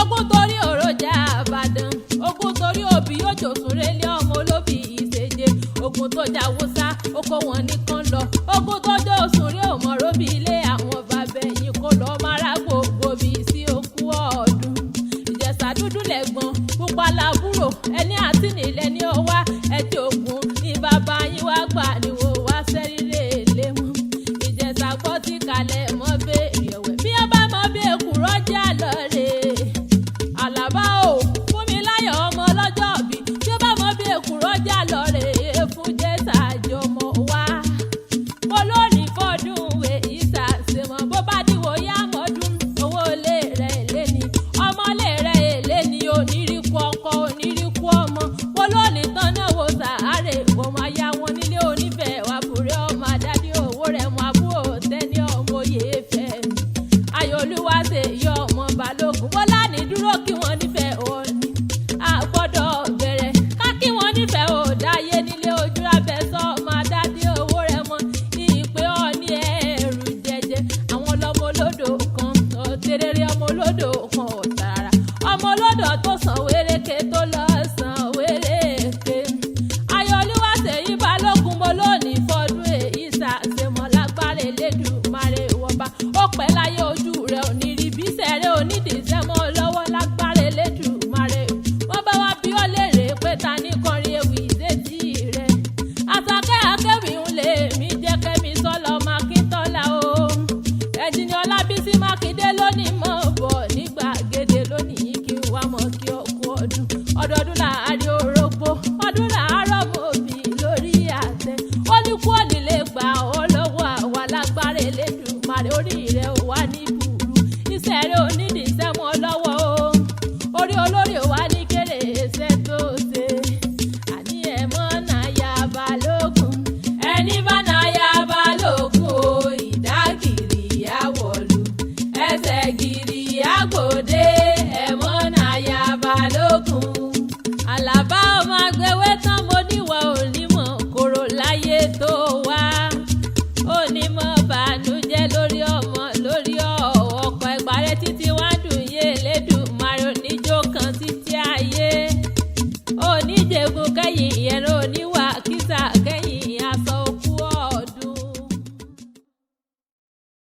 ogun torí òròjà àbàdàn ogun torí òbí òjò súnrélé ọmọ olóbì ìṣèjẹ ogun tó jà wúsá oko wọn nìkan lọ ogun tó jọ òsùnré òmọ̀rọ̀bì ilé àwọn bàbá ẹ̀yìn kó lọ mára gbogbo bí sí okú ọdún ìjẹ̀ṣà dúdú lẹ́gbọ̀n pupa làbúrò ẹni àti nílẹ̀ ní ọwá ẹtì ògùn ní bàbá yín wá gbà ní wo wá sẹ́rílẹ̀ èlé wọn ìjẹ̀ṣà gbọ́ tí kalẹ̀ mọ́ béèrè ọ̀wẹ́ bí ó bá mọ bí èkùrọ́ jà lọ́rẹ̀ Alaba o Funmilayo ọmọ ọlọ́jọ́ bí tí ó bá mọ bí èkùrọ́ jà lọ́rẹ̀ fún jẹ́sà àjọmọ́ wá mo lónìí fọdún èyí ṣàṣemọ́ bó bá dìwọ́ yá mọ́dún owó lè rẹ̀ lé ní ọmọ lè rẹ̀ èlé ní onírìkú ọkọ onírìkú ọmọ mo lónìí tán náà wo sàárè ọmọ aya wọn nílé onífẹ̀ẹ́ wà fúrẹ́ ọmọ àdádì owó rẹ̀ mọ àbúrò tẹ́ni ọmọ òye fẹ́ ayọ̀lúwa ṣe yọ ọmọ balógun wọ́n lánìí dúró kí wọ́n nífẹ̀ẹ́ òní àgbọ́dọ̀ bẹ̀rẹ̀ ká kí wọ́n nífẹ̀ẹ́ òdáyé nílé ojú abẹ́sọ́ ọmọ àdádì owó rẹ̀ mọ ní ìpè ọ̀ní ẹ̀rù jẹjẹ àwọn ọlọ́mọ olódò kan ọ̀tẹ̀rẹ̀rẹ̀ ọmọ olódò kan ọ̀tàrà ọmọ olódò tó sàn wéréke tó lọ sàn wéréke ayọ̀lúwa ṣe yí balógun mo lónìí fọdún èyí ṣàṣemọ́ lágbára Elédùmarè wọba ó pẹ́ láyé ojú rẹ̀ ò ní rí bí sẹ́rẹ́ onídìísẹ́mọ́ lọ́wọ́ lágbára Elédùmarè wọ́n bá wá bí ó léèrè pé ta ní kọrin ewì ìṣèjì rẹ̀ àtàkẹ́ akẹ́wì ń lè mí jẹ́ kẹ́mi sọ́lọ́ Makíntọ́lá o ENG Olabisi Makinde lónìí mọ̀ bọ̀ ní gbàgede lónìí kí n wá mọ̀ kí ọkú ọdún ọdọọdún láàárín orógbó ọdún láàárọ̀ mọ̀bí lórí àtẹ ó ní kú ònílé gbà ó lọ́wọ́ àwa lágbára Elédùmarè orí rẹ̀ ò wá ní burú iṣẹ́ rẹ̀ onídìísẹ́mọ́ lọ́wọ́ o orí olórí ò wá ní kéré iṣẹ́ tó ṣe àní ẹ̀ mọ́ náyà balógun ẹni bá náyà balógun o ìdágìrì àwọ̀lú ẹsẹ̀ gìrì àgbòdè ẹ̀ mọ́ náyà balógun Alaba ọmọ agbẹ̀wé tán mo níwọ̀ onímọ̀ kòrò láyé tó wá onímọ̀ bànújẹ́ lórí ọmọ lórí ọkọ̀ ẹgbàrẹ́ títí wá dùn yé Elédùmarè oníjó kan títí ayé oníjẹ̀gùn kẹ́yìn ìyẹn oníwà